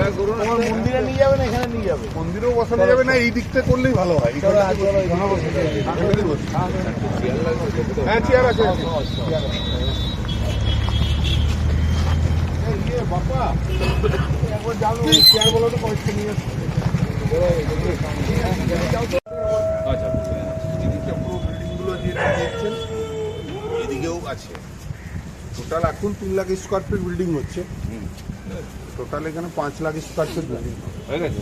মন্দিরে নিয়ে যাবে না এখানে নিয়ে যাবে? মন্দিরেও বসানো যাবে না, এই দিকটা করলেই ভালো হয়। হ্যাঁ চেয়ার আছে। বাবা একবার যাবো চেয়ার বলো তো কয়েকটা নিয়ে আসছে। আচ্ছা এদিকটা পুরো বিল্ডিংগুলো যে দেখছেন এদিকেও আছে। টোটাল এখন 3 লাখ স্কোয়ার ফিট বিল্ডিং হচ্ছে। টোটাল এখানে 5 লাখ স্কোয়ার ফিট বিল্ডিং হয়ে গেছে।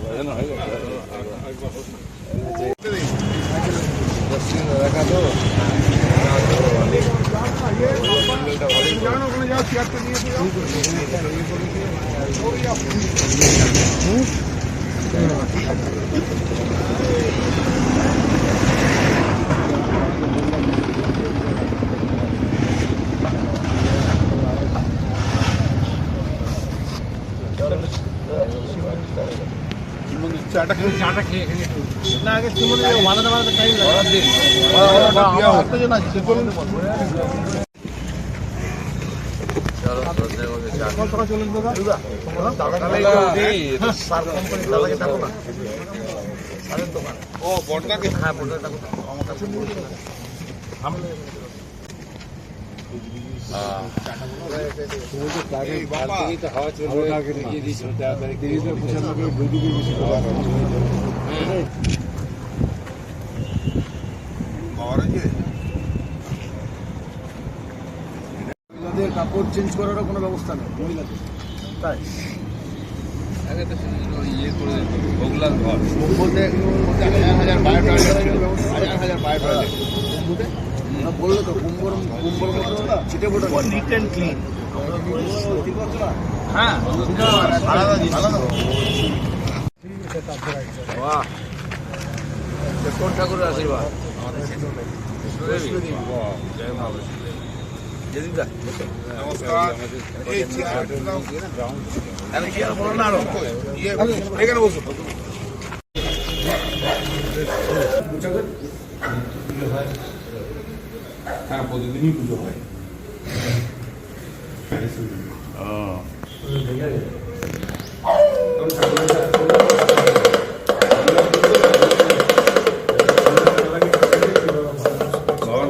ওখানে যাও চেয়ারটা নিয়ে যাও। চাটা খেয়ে না আগে বানাতে বানাতে টাইম লাগে। ও বড়দাকে হ্যাঁ বড়দাকে আমার কাছে হাওয়া মহিলাদের কাপড় চেঞ্জ করারও কোনো ব্যবস্থা নেই মহিলাদের, তাই আগে তো ইয়ে করে ভোগলাল ঘর বলতে হাজার বায়ো টয়লেট বললো তো কুম্বর ছিটে ফোটো নিট অ্যান্ড ক্লিন। হ্যাঁ বাহ কোন ঠাকুরের আশীর্বাদ নমস্কার। এখানে বসুন। হ্যাঁ প্রতিদিনই পুজো হয়।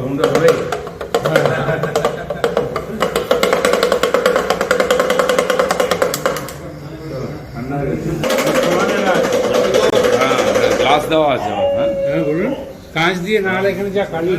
ঘুমটা ধরে গ্লাস দেওয়া আছে। হ্যাঁ বলুন, কাঁচ দিয়ে না হলে এখানে যা কালি